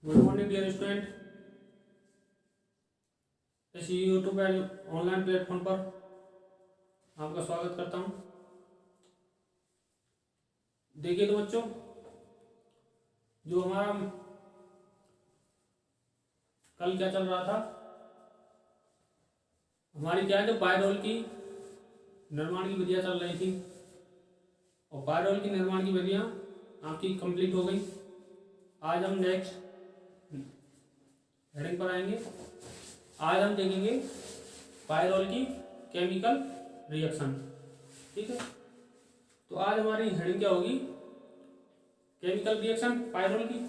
Good morning dear student. इस YouTube online platform पर आपका स्वागत करता हूं। देखिए तो बच्चों, जो हमारा कल क्या चल रहा था, हमारी क्या है, जो पायरोल की निर्माण की विधियां चल रही थी और पायरोल की निर्माण की विधियां आपकी कंप्लीट हो गई। आज हम नेक्स्ट हेडिंग पर आएंगे। आज हम देखेंगे पायरोल की केमिकल रिएक्शन। ठीक है, तो आज हमारी हेडिंग क्या होगी? केमिकल रिएक्शन पायरोल की।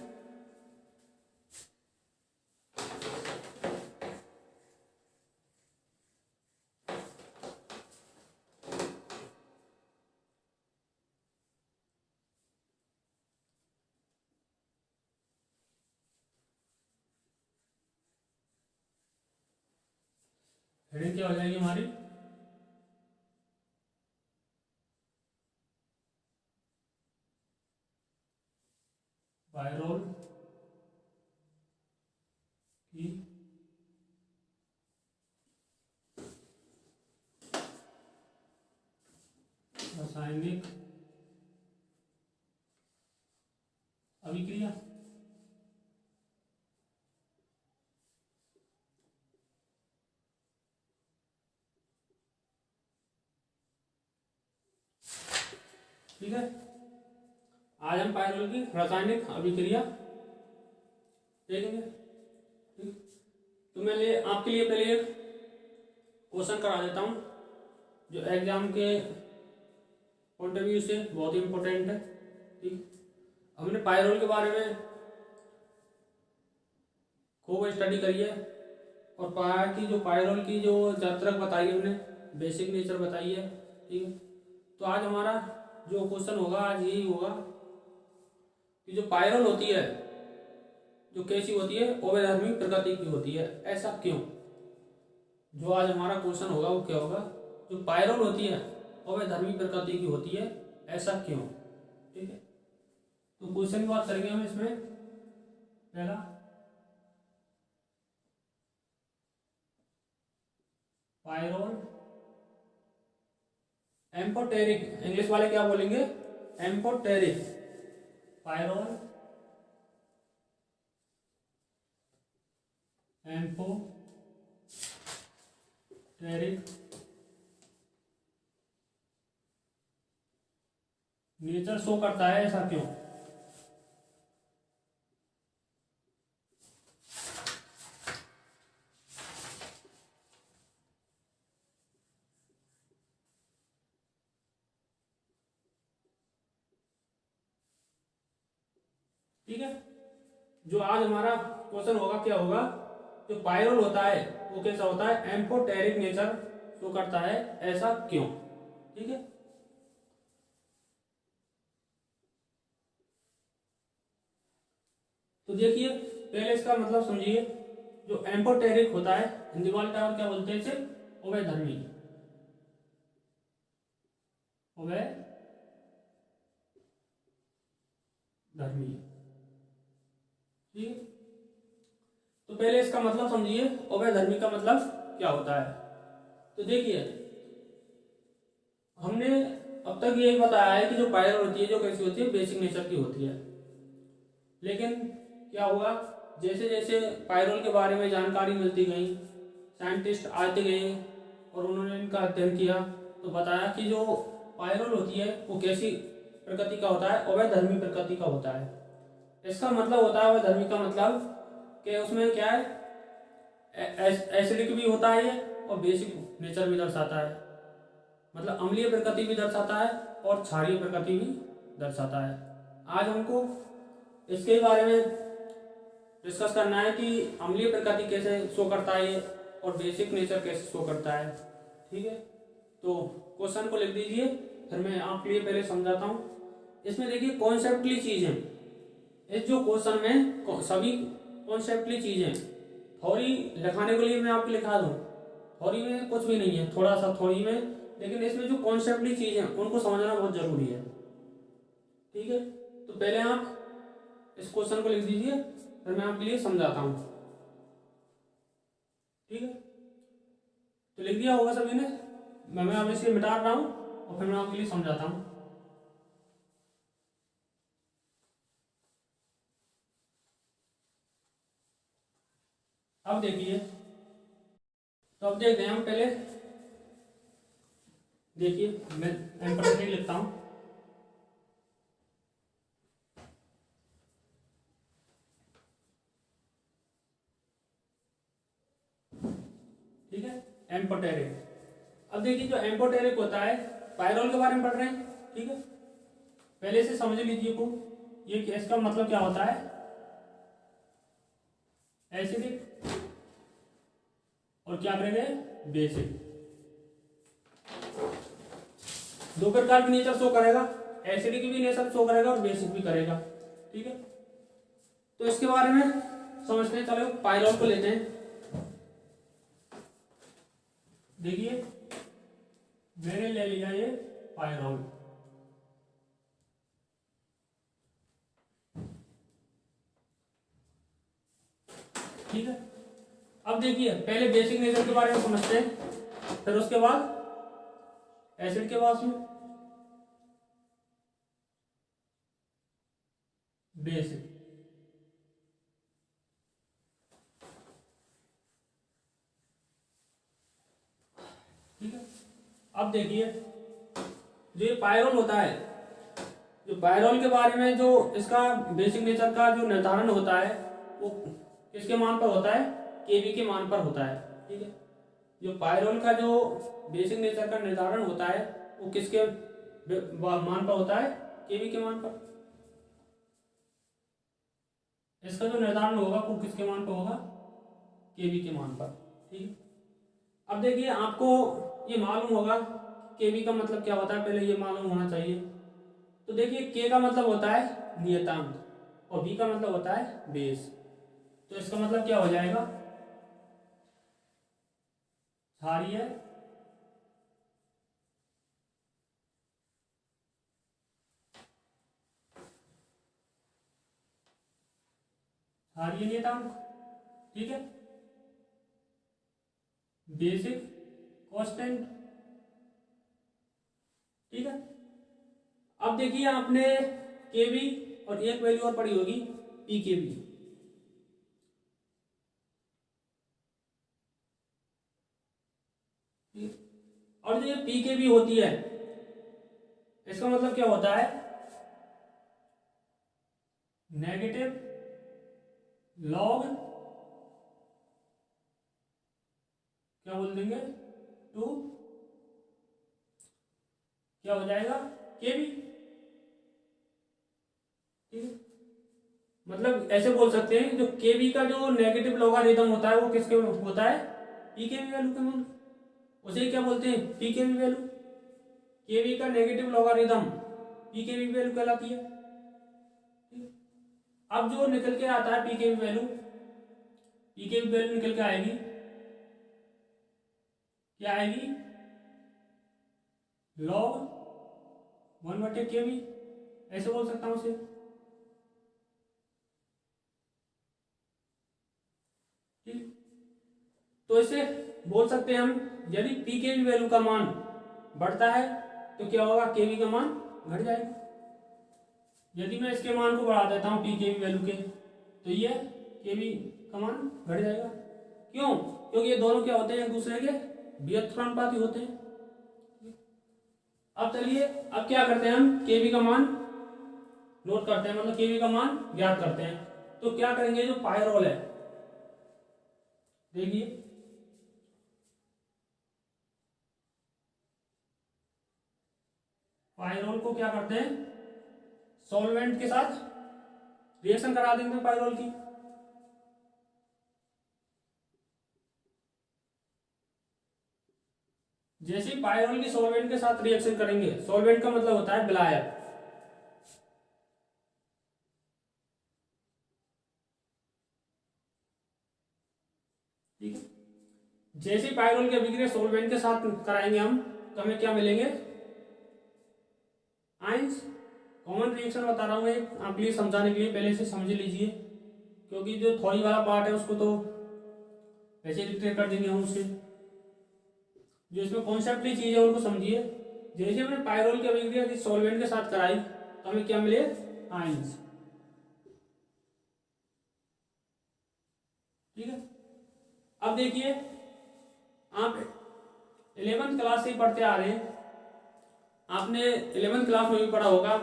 हेडिंग क्या हो जाएगी हमारी? पायरोल की रासायनिक अभिक्रिया। ठीक है, आज हम पायरोल की रासायनिक अभिक्रिया देखेंगे। ठीक, तो मैं आपके लिए पहले एक क्वेश्चन करा देता हूँ जो एग्जाम के पॉइंट ऑफ व्यू से बहुत ही इंपॉर्टेंट है। ठीक, हमने पायरोल के बारे में खूब स्टडी करी है और पाया कि जो पायरोल की जो जात्रक बताई हमने, बेसिक नेचर बताई है। ठीक है, तो आज हमारा जो क्वेश्चन होगा आज यही होगा कि जो पायरोल होती है जो कैसी होती है, अवैधर्मी प्रकृति की होती है। ऐसा क्यों? जो आज हमारा क्वेश्चन होगा वो क्या होगा? जो पायरोल होती है अवैधर्मी प्रकृति की होती है, ऐसा क्यों? ठीक है, तो क्वेश्चन की बात करेंगे हम इसमें। पहला, पायरोल एम्फोटेरिक, इंग्लिश वाले क्या बोलेंगे? Amphoteric. Pyrrole amphoteric nature show करता है, ऐसा क्यों? ठीक है, जो आज हमारा क्वेश्चन होगा क्या होगा? जो पायरोल होता है वो कैसा होता है? एम्फोटेरिक नेचर शो करता है, ऐसा क्यों? ठीक है, तो देखिए पहले इसका मतलब समझिए। जो एम्फोटेरिक होता है, हिंदी वाले टावर क्या बोलते हैं इसे? अवैधर्मी। अवैधर्मी। ठीक है, तो पहले इसका मतलब समझिए, अवैधर्मी का मतलब क्या होता है। तो देखिए, हमने अब तक यही बताया है कि जो पायरोल होती है जो कैसी होती है, बेसिक नेचर की होती है। लेकिन क्या हुआ, जैसे जैसे पायरोल के बारे में जानकारी मिलती गई, साइंटिस्ट आते गए और उन्होंने इनका अध्ययन किया, तो बताया कि जो पायरोल होती है वो कैसी प्रकृति का होता है? अवैधर्मी प्रकृति का होता है। इसका मतलब होता है अवैधर्मी का मतलब कि उसमें क्या है, एसिडिक भी होता है ये और बेसिक नेचर भी दर्शाता है। मतलब अम्लीय प्रकृति भी दर्शाता है और क्षारीय प्रकृति भी दर्शाता है। आज हमको इसके बारे में डिस्कस करना है कि अम्लीय प्रकृति कैसे शो करता है ये और बेसिक नेचर कैसे शो करता है। ठीक है, तो क्वेश्चन को लिख दीजिए, फिर मैं आपके लिए पहले समझाता हूँ। इसमें देखिए कॉन्सेप्टली चीजें, इस जो क्वेश्चन में सभी कॉन्सेप्टली चीजें, थ्योरी लिखाने के लिए मैं आपको लिखा दूँ, थ्योरी में कुछ भी नहीं है, थोड़ा सा थ्योरी में, लेकिन इसमें जो कॉन्सेप्टली चीजें उनको समझना बहुत जरूरी है। ठीक है, तो पहले आप इस क्वेश्चन को लिख दीजिए, फिर मैं आपके लिए समझाता हूँ। ठीक है, तो लिख दिया होगा सभी ने। मैं अब इसे मिटा रहा हूँ और फिर मैं आपके लिए समझाता हूँ। अब देखिए, तो अब देखते हैं हम पहले। देखिए मैं एम्परसेंड लिखता हूँ। ठीक है, एम्पोटेरिक। अब देखिए जो एम्पोटेरिक होता है, पायरोल के बारे में पढ़ रहे हैं। ठीक है, पहले से समझ लीजिए को ये इसका मतलब क्या होता है। एसिडिक और क्या करेंगे, बेसिक। दो प्रकार की नेचर शो करेगा, एसिडिक भी नेचर शो करेगा और बेसिक भी करेगा। ठीक है, तो इसके बारे में समझते हैं। चलो पायरोल को लेते हैं। देखिए मैंने ले लिया ये पायरोल। ठीक है, अब देखिए पहले बेसिक नेचर के बारे में समझते हैं, फिर उसके बाद एसिड के बाद में बेसिक। ठीक है, अब देखिए जो ये पायरोल होता है, जो पायरोल के बारे में जो इसका बेसिक नेचर का जो निर्धारण होता है वो किसके मान पर होता है, केबी के मान पर होता है। ठीक है, जो पायरोल का जो बेसिक नेचर का निर्धारण होता है वो किसके मान पर होता है, केबी के मान पर। इसका जो निर्धारण होगा वो किसके मान पर होगा, केबी के मान पर। ठीक है, अब देखिए आपको ये मालूम होगा केबी का मतलब क्या होता है, पहले ये मालूम होना चाहिए। तो देखिए के का मतलब होता है नियतांक और बी का मतलब होता है बेस। तो इसका मतलब क्या हो जाएगा, क्षारीय क्षारीय नियतांक। ठीक है, बेसिक कांस्टेंट। ठीक है, अब देखिए आपने केबी और एक वैल्यू और पढ़ी होगी पीकेबी। और जो ये पीकेबी होती है इसका मतलब क्या होता है, नेगेटिव लॉग क्या बोल देंगे टू, क्या हो जाएगा, केबी। ठीक है, मतलब ऐसे बोल सकते हैं जो केबी का जो नेगेटिव लॉगरिथम होता है वो किसके होता है, पीकेबी वैल्यू के मान। उसे क्या बोलते हैं, पीकेबी वैल्यू। केबी का नेगेटिव लॉगरिथम पीकेबी वैल्यू कहलाती है। अब जो निकल के आता है पीकेबी वैल्यू, पीकेबी वैल्यू निकल के आएगी, क्या आएगी, लॉग 1/केबी। ऐसे बोल सकता हूं उसे। ठीक, तो इसे बोल सकते हैं हम, यदि पीकेबी वैल्यू का मान बढ़ता है तो क्या होगा, केबी का मान घट जाएगा। यदि मैं इसके मान को बढ़ा देता हूं पीकेबी वैल्यू के, तो ये केबी का मान घट जाएगा। क्यों, क्योंकि ये दोनों क्या होते हैं, एक दूसरे के व्युत्क्रमानुपाती होते हैं। अब चलिए अब क्या करते हैं, हम केबी का मान नोट करते हैं, मतलब केबी का मान ज्ञात करते हैं। तो क्या करेंगे, जो पायरोल है देखिए, पायरोल को क्या करते हैं, सॉल्वेंट के साथ रिएक्शन करा देंगे पायरोल की। जैसे पायरोल की सॉल्वेंट के साथ रिएक्शन करेंगे, सॉल्वेंट का मतलब होता है विलायक। ठीक है, जैसे पायरोल की अभिक्रिया सॉल्वेंट के साथ कराएंगे हम, तो हमें क्या मिलेंगे, आयंस। कॉमन रिएक्शन बता रहा हूं मैं आपके लिए समझाने के लिए, पहले से समझ लीजिए। क्योंकि जो थ्योरी वाला पार्ट है उसको तो वैसे डिक्टेट कर देंगे हम उससे। जो इसमें कॉन्सेप्टली चीज़ है उनको समझिए। जैसे हमने पायरोल की अभिक्रिया किसी सॉल्वेंट के साथ कराई तो हमें क्या मिले, आयंस। ठीक है। अब देखिए आप 11th क्लास से ही पढ़ते आ रहे हैं, आपने 11th क्लास में भी पढ़ा होगा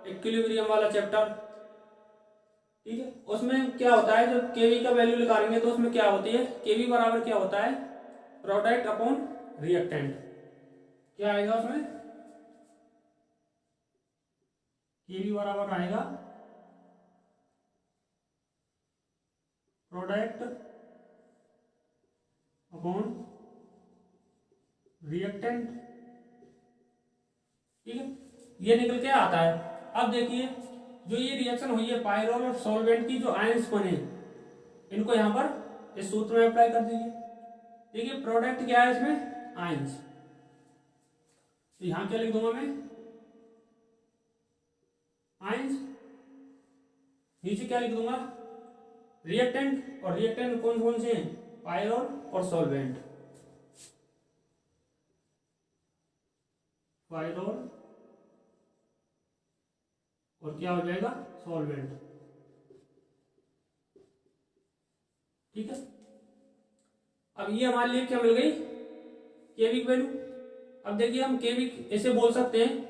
इक्विलिब्रियम वाला चैप्टर। ठीक है। उसमें क्या होता है, जब केवी का वैल्यू निकालेंगे तो उसमें क्या होती है, केवी बराबर क्या होता है, प्रोडक्ट अपॉन रिएक्टेंट। क्या आएगा उसमें, केवी बराबर आएगा प्रोडक्ट अपॉन रिएक्टेंट। ठीक है, ये निकल के आता है। अब देखिए जो ये रिएक्शन हुई है पायरोल और सॉल्वेंट की, जो आयंस बने इनको यहां पर इस सूत्र में अप्लाई कर दीजिए। देखिए प्रोडक्ट क्या है इसमें, आयंस, तो यहां क्या लिख दूंगा मैं, आयंस। नीचे क्या लिख दूंगा, रिएक्टेंट। और रिएक्टेंट कौन कौन से हैं, पायरोल और सॉल्वेंट। पायरोल और क्या हो जाएगा, सॉल्वेंट। ठीक है। अब ये हमारे लिए क्या मिल गई, केवी की वैल्यू। अब देखिए हम केवी ऐसे बोल सकते हैं,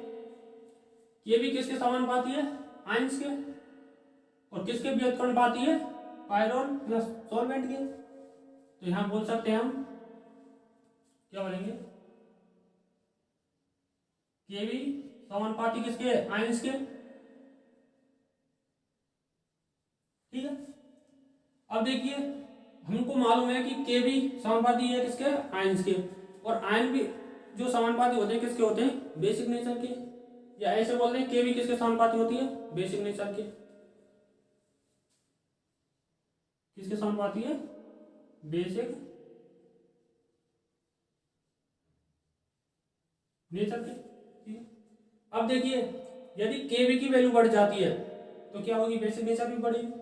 केवी किसके समानुपाती है, आयंस के, और किसके व्युत्क्रमानुपाती है, पायरोल प्लस सॉल्वेंट के। तो यहां बोल सकते हैं हम क्या बोलेंगे, केवी समानुपाती किसके, आयंस के। ठीक है। अब देखिए हमको मालूम है कि केवी समानुपाती है किसके, आयंस के, और आयन भी जो समानुपाती होते हैं किसके होते हैं, बेसिक नेचर के। या ऐसे बोलते हैं केवी किसके समानुपाती होती है, बेसिक नेचर के। किसके समानुपाती है, बेसिक नेचर के। ठीक है। अब देखिए यदि केवी की वैल्यू बढ़ जाती है तो क्या होगी, बेसिक नेचर भी बढ़ेगी।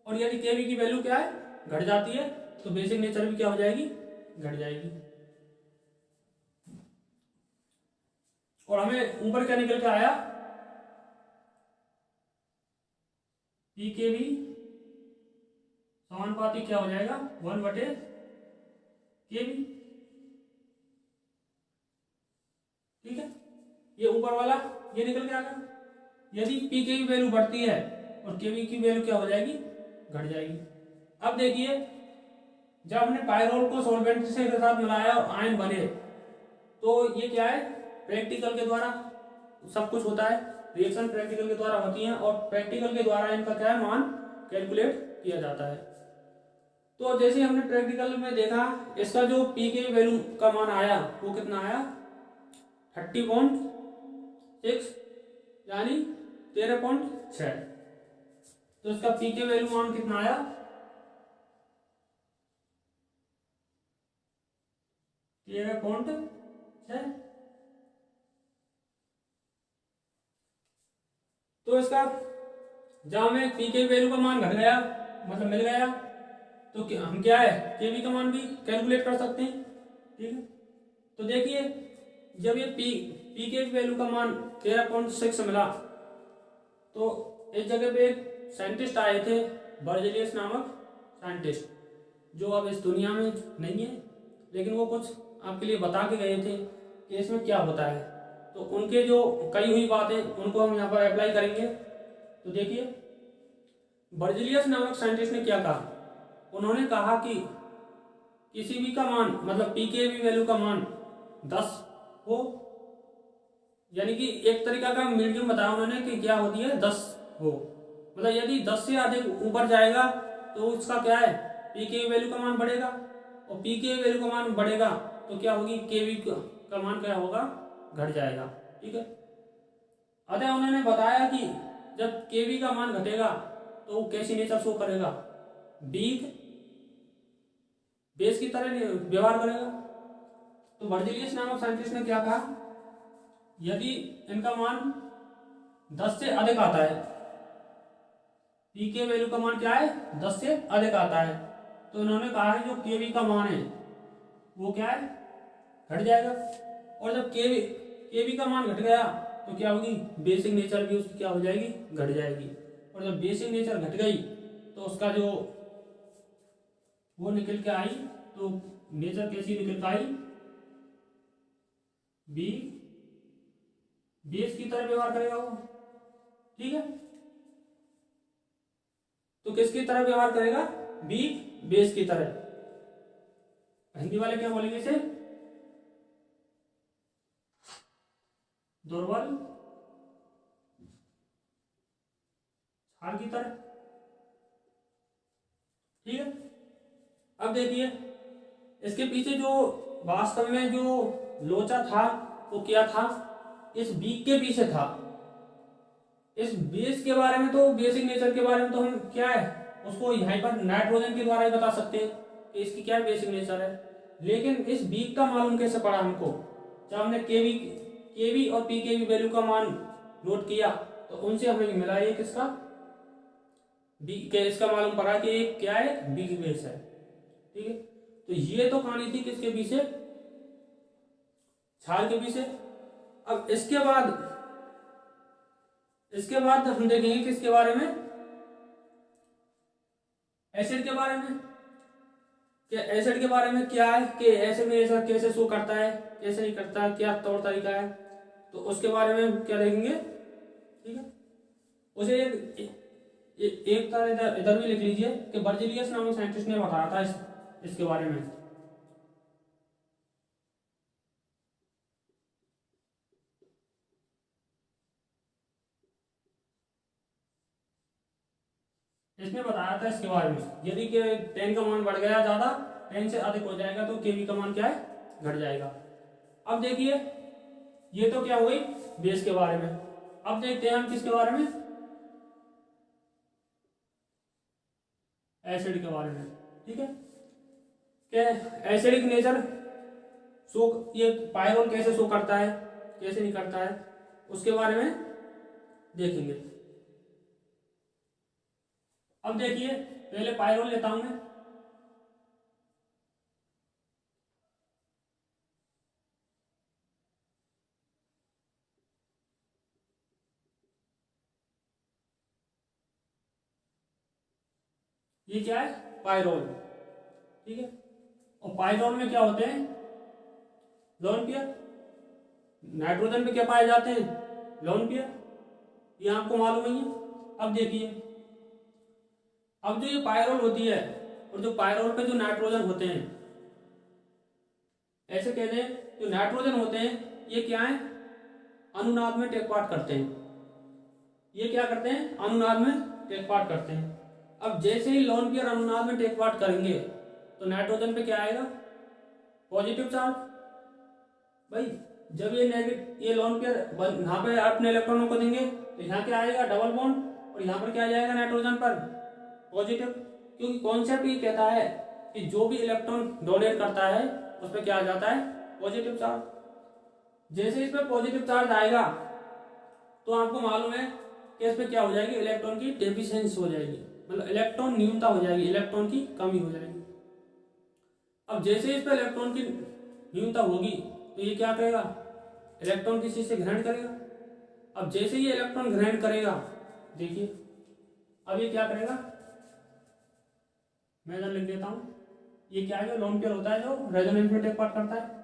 और यदि केवी की वैल्यू क्या है, घट जाती है, तो बेसिक नेचर भी क्या हो जाएगी, घट जाएगी। और हमें ऊपर क्या निकल के आया, पीकेवी समानुपाती क्या हो जाएगा, 1/केवी। ठीक है, ये ऊपर वाला ये निकल के आ गया। यदि पी की वैल्यू बढ़ती है और केवी की वैल्यू क्या हो जाएगी, घट जाएगी। अब देखिए जब हमने पायरोल को सॉल्वेंट से के साथ मिलाया और आयन बने, तो ये क्या है, प्रैक्टिकल के द्वारा सब कुछ होता है, रिएक्शन प्रैक्टिकल के द्वारा होती है, और प्रैक्टिकल के द्वारा इनका क्या है, मान कैलकुलेट किया जाता है। तो जैसे हमने प्रैक्टिकल में देखा, इसका जो पी के वैल्यू का मान आया वो कितना आया, 30.6 यानी 13.6। तो इसका पी के वैल्यू मान कितना आया, 13.6। तो इसका जब हमें पी के वैल्यू का मान घट गया, मतलब मिल गया, तो हम क्या है, केवी का मान भी कैलकुलेट कर सकते हैं। ठीक है। तो देखिए जब ये पी के वैल्यू का मान 13.6 मिला, तो इस जगह पे एक साइंटिस्ट आए थे, बर्जेलियस नामक साइंटिस्ट, जो अब इस दुनिया में नहीं है, लेकिन वो कुछ आपके लिए बता के गए थे कि इसमें क्या होता है। तो उनके जो कही हुई बातें उनको हम यहाँ पर अप्लाई करेंगे। तो देखिए बर्जेलियस नामक साइंटिस्ट ने क्या कहा, उन्होंने कहा कि किसी भी का मान, मतलब पी के भी वैल्यू का मान 10 हो, यानी कि एक तरीका का मीडियम बताया उन्होंने कि क्या होती है, 10 हो। मतलब यदि 10 से अधिक ऊपर जाएगा तो उसका क्या है, पी के वैल्यू का मान बढ़ेगा, और पी के वैल्यू का मान बढ़ेगा तो क्या होगी, केवी का मान क्या होगा, घट जाएगा। ठीक है। अतः उन्होंने बताया कि जब केवी का मान घटेगा तो वो कैसी नेचर शो करेगा, वीक बेस की तरह व्यवहार करेगा। तो बर्जेलियस नामक साइंटिस्ट ने क्या कहा, यदि इनका मान 10 से अधिक आता है, पी के वैल्यू का मान क्या है 10 से अधिक आता है, तो इन्होंने कहा है जो के वी का मान है वो क्या है घट जाएगा। और जब के वी का मान घट गया तो क्या होगी बेसिक नेचर भी उसकी क्या हो जाएगी घट जाएगी। और जब बेसिक नेचर घट गई तो उसका जो वो निकल के आई, तो नेचर कैसी निकल के आई, बी बेस की तरह व्यवहार करेगा वो। ठीक है, तो किसकी तरह व्यवहार करेगा, बी बेस की तरह। हिंदी वाले क्या बोलेंगे इसे, दुर्बल क्षार की तरह। ठीक है, अब देखिए इसके पीछे जो वास्तव में जो लोचा था वो क्या था, इस बी के पीछे था। इस बेस के बारे में तो बेसिक नेचर के बारे में तो हम क्या है उसको यहाँ पर नाइट्रोजन के द्वारा ही बता सकते हैं कि इसकी क्या बेसिक नेचर है। लेकिन इस बी का मालूम कैसे पड़ा हमको, जब हमने केवी और पी के वी वैल्यू का मान नोट किया तो उनसे हमें मिला ये किसका बी के, इसका मालूम पड़ा कि एक क्या है बी की बेस है। ठीक है, तो ये तो कहानी थी किसके पीछे, क्षार के पीछे। अब इसके बाद हम देखेंगे किसके बारे में, एसिड के बारे में। क्या एसिड के बारे में क्या है कि एसिड नेचर कैसे शो करता है कैसे नहीं करता, क्या तौर तरीका है, तो उसके बारे में क्या देखेंगे। ठीक है, उसे एक तरह इधर भी लिख लीजिए कि बर्जीलियस नामक साइंटिस्ट ने बताया था इसके बारे में। इसने बताया था इसके बारे में, यदि के 10 का मान बढ़ गया ज्यादा 10 से अधिक हो जाएगा तो केवी का मान क्या है घट जाएगा। अब देखिए ये तो क्या हुई बेस के बारे में। अब देखते हैं हम किसके बारे में, एसिड के बारे में। ठीक है, कि एसिडिक नेचर शो ये पायरोल कैसे शो करता है कैसे नहीं करता है उसके बारे में देखेंगे। अब देखिए पहले पायरोल लेता हूं मैं। ये क्या है पायरोल। ठीक है, और पायरोल में क्या होते हैं लोन पेयर, नाइट्रोजन पे क्या पाए जाते हैं लोन पेयर, ये आपको मालूम ही है। अब देखिए अब जो ये पायरोल होती है और जो पायरोल पे जो नाइट्रोजन होते हैं, ऐसे कहते हैं जो नाइट्रोजन होते हैं ये क्या है अनुनाद में टेक पार्ट करते हैं। ये क्या करते हैं अनुनाद में टेक पार्ट करते हैं। अब जैसे ही लोन पेयर अनुनाद में टेक पार्ट करेंगे तो नाइट्रोजन पे क्या आएगा पॉजिटिव चार्ज। भाई जब ये नेगेटिव ये लोन पेयर यहाँ पे अपने इलेक्ट्रॉनों को देंगे तो यहाँ क्या आएगा डबल बॉन्ड और यहाँ पर क्या आ जाएगा नाइट्रोजन पर पॉजिटिव, क्योंकि कॉन्सेप्ट ये कहता है कि जो भी इलेक्ट्रॉन डोनेट करता है उस पर क्या आ जाता है पॉजिटिव चार्ज। जैसे इस पर पॉजिटिव चार्ज आएगा तो आपको मालूम है कि इस पर क्या हो जाएगी इलेक्ट्रॉन की डेफिशिएंसी हो जाएगी, मतलब इलेक्ट्रॉन न्यूनता हो जाएगी, इलेक्ट्रॉन की कमी हो जाएगी। अब जैसे इस पर इलेक्ट्रॉन की न्यूनता होगी तो ये क्या करेगा इलेक्ट्रॉन किसी से ग्रहण करेगा। अब जैसे ये इलेक्ट्रॉन ग्रहण करेगा देखिए अब ये क्या करेगा, मैं इधर लिख देता हूं, ये क्या है जो लोन पेयर होता है जो रेजोनेंस में टेक पार्ट करता है।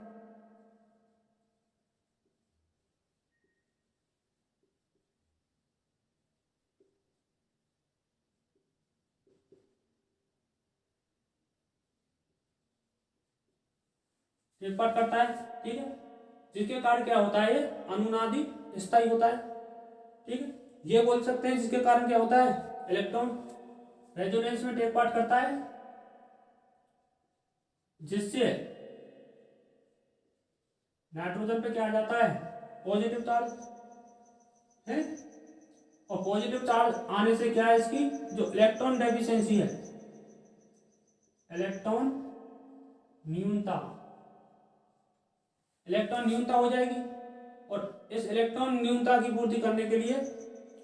टेक पार्ट करता है। ठीक है, जिसके कारण क्या होता है ये अनुनादी स्थायी होता है। ठीक है, ये बोल सकते हैं जिसके कारण क्या होता है इलेक्ट्रॉन रेजोनेंस में टेक पार्ट करता है, जिससे नाइट्रोजन पे क्या आ जाता है पॉजिटिव चार्ज है। और पॉजिटिव चार्ज आने से क्या है इसकी जो इलेक्ट्रॉन डेफिशिएंसी है इलेक्ट्रॉन न्यूनता हो जाएगी। और इस इलेक्ट्रॉन न्यूनता की पूर्ति करने के लिए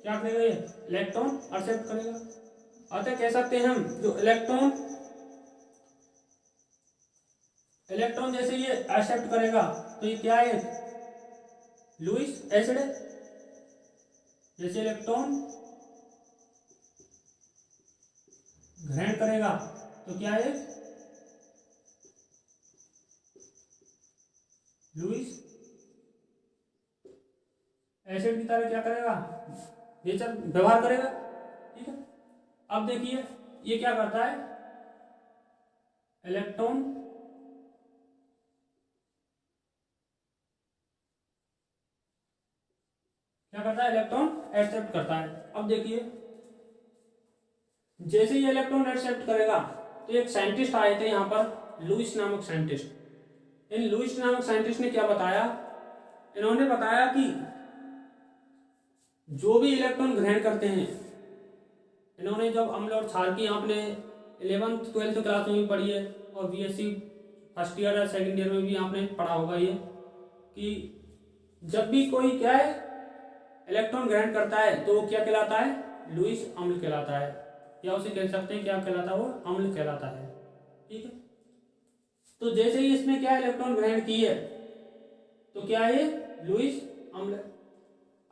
क्या करेगा ये इलेक्ट्रॉन एक्सेप्ट करेगा। अतः कह सकते हैं हम जो इलेक्ट्रॉन जैसे ये एक्सेप्ट करेगा तो ये क्या है, लुईस एसिड है। जैसे इलेक्ट्रॉन ग्रहण करेगा तो क्या है, लुईस एसिड की तरह क्या करेगा, नेचर व्यवहार करेगा। ठीक है, अब देखिए ये क्या करता है, इलेक्ट्रॉन क्या करता है, इलेक्ट्रॉन एक्सेप्ट करता है। अब देखिए जैसे ये इलेक्ट्रॉन एक्सेप्ट करेगा तो एक साइंटिस्ट आए थे यहाँ पर, लुईस नामक साइंटिस्ट। इन लुईस नामक साइंटिस्ट ने क्या बताया, इन्होंने बताया कि जो भी इलेक्ट्रॉन ग्रहण करते हैं, इन्होंने जब अम्ल और क्षार की आपने 11th 12th क्लास में भी पढ़ी है और बीएससी फर्स्ट ईयर या सेकेंड ईयर में भी आपने पढ़ा होगा ये, कि जब भी कोई क्या है इलेक्ट्रॉन ग्रहण करता है तो वो क्या कहलाता है, लुईस अम्ल कहलाता है, या उसे कह सकते हैं क्या कहलाता है, वो अम्ल कहलाता है। ठीक है, तो जैसे ही इसने क्या इलेक्ट्रॉन ग्रहण की है तो क्या है, लुईस अम्ल।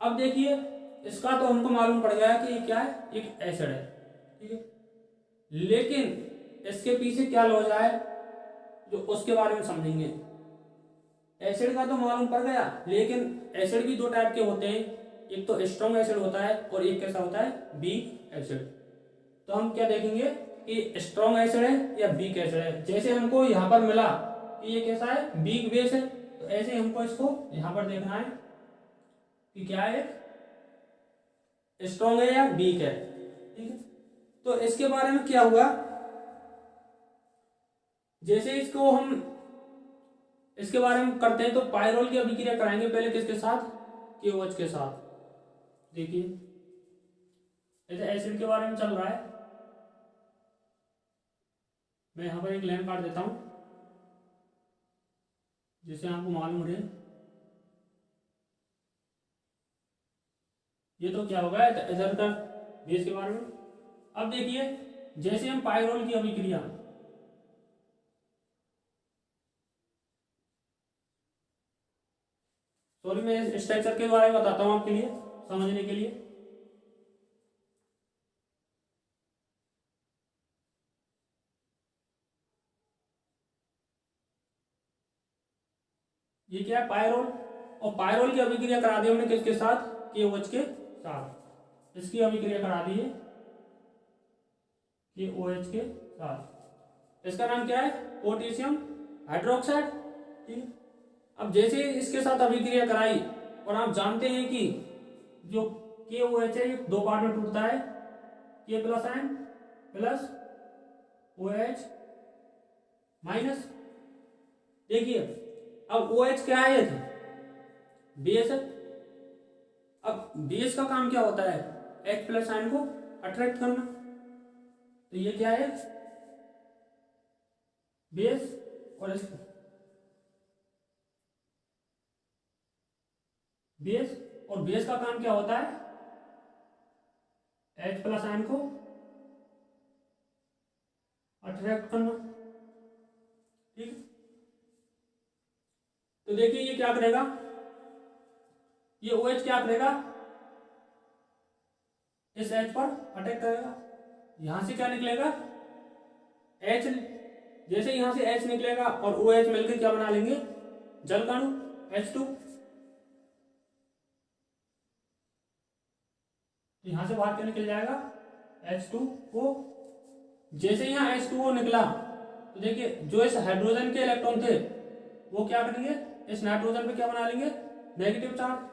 अब देखिए इसका तो हमको मालूम पड़ गया कि ये क्या है, एक एसिड है। ठीक है, लेकिन इसके पीछे क्या लॉज है जो उसके बारे में समझेंगे। एसिड का तो मालूम पड़ गया, लेकिन एसिड भी दो टाइप के होते हैं, एक तो स्ट्रॉन्ग एसिड होता है और एक कैसा होता है, वीक एसिड। तो हम क्या देखेंगे कि स्ट्रॉन्ग एसिड है या वीक एसिड है। जैसे हमको यहाँ पर मिला कि ये कैसा है, वीक बेस है, तो ऐसे हमको इसको यहाँ पर देखना है कि क्या है, स्ट्रॉन्ग है या वीक है। ठीक है, तो इसके बारे में क्या हुआ, जैसे इसको हम इसके बारे में करते हैं तो पायरोल की अभिक्रिया कराएंगे पहले किसके साथ, KOH के साथ। देखिए ऐसे एसिड के बारे में चल रहा है, मैं यहां पर एक लाइन काट देता हूं जिससे आपको मालूम रहे। ये तो क्या होगा इधर का बेस के बारे में। अब देखिए जैसे हम पायरोल की अभिक्रिया, सॉरी मैं स्ट्रक्चर के बारे में बताता हूं आपके लिए समझने के लिए। ये क्या है, पायरोल, और पायरोल की अभिक्रिया करा दी हमने किसके साथ, KOH के साथ। इसकी अभिक्रिया करा दी है KOH के साथ। इसका नाम क्या है, पोटेशियम हाइड्रोक्साइड। ठीक है, अब जैसे इसके साथ अभिक्रिया कराई, और आप जानते हैं कि जो KOH है ये दो पार्ट में टूटता है, K plus ion plus OH minus. देखिए अब OH क्या है, बेस है। अब बेस का काम क्या होता है, H प्लस आयन को अट्रैक्ट करना, तो ये क्या है, बेस। और बेस, और बेस का काम क्या होता है, H प्लस आयन को अट्रैक्ट करना। ठीक है, तो देखिए ये क्या करेगा, ये OH क्या करेगा, इस H पर अटैक करेगा। यहां से क्या निकलेगा, H, जैसे यहां से H निकलेगा और OH मिलकर क्या बना लेंगे, जल कणु H2। यहां से बाहर क्या निकल जाएगा, H2O। जैसे यहाँ H2O निकला तो देखिए जो इस हाइड्रोजन के इलेक्ट्रॉन थे वो क्या करेंगे, इस नाइट्रोजन पे क्या बना लेंगे, नेगेटिव चार्ज।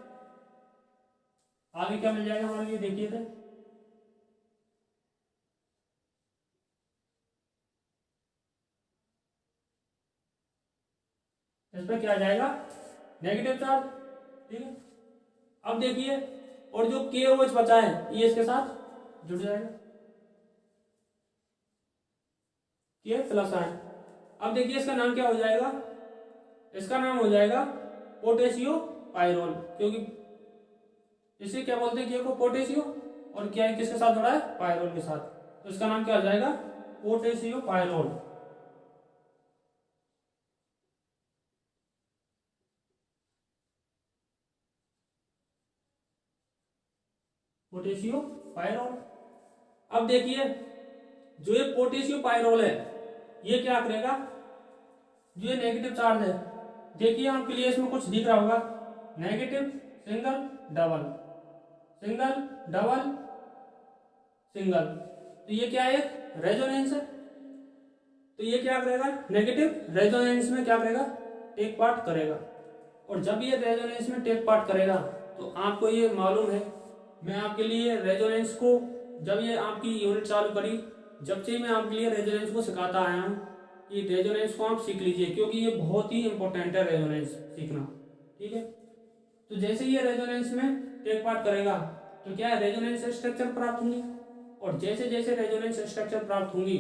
आगे क्या मिल जाएगा हमारे लिए, देखिए थे इस पर क्या आ जाएगा, नेगेटिव चार्ज। ठीक है, अब देखिए और जो KOH बचा है ये इसके साथ जुड़ जाएगा, K प्लस आयन। अब देखिए इसका नाम क्या हो जाएगा, इसका नाम हो जाएगा पोटेशियो पायरोल, क्योंकि इसे क्या बोलते हैं, K को पोटेशियो, और क्या है किसके साथ जुड़ा है, पायरोल के साथ। तो इसका नाम क्या हो जाएगा, पोटेशियोपायरोल। पोटेशियोपायरोल। अब देखिए जो ये पोटेशियोपायरोल है ये क्या करेगा, जो ये नेगेटिव चार्ज है, देखिए आपके लिए इसमें कुछ दिख रहा होगा, negative single double, single double single, तो ये क्या है, रेजोनेंस है। तो ये क्या करेगा, नेगेटिव रेजोनेंस में क्या करेगा, टेक पार्ट करेगा। और जब ये रेजोनेंस में टेक पार्ट करेगा तो आपको ये मालूम है, मैं आपके लिए रेजोनेंस को, जब ये आपकी यूनिट चालू करी, जब से मैं आपके लिए रेजोनेंस को सिखाता आया हूँ कि रेजोनेंस को आप सीख लीजिए, क्योंकि ये बहुत ही इंपॉर्टेंट है रेजोनेंस सीखना। ठीक है, तो जैसे ये रेजोनेंस में टेक पार्ट करेगा तो क्या है, रेजोनेंस स्ट्रक्चर प्राप्त होंगी, और जैसे जैसे रेजोनेंस स्ट्रक्चर प्राप्त होंगी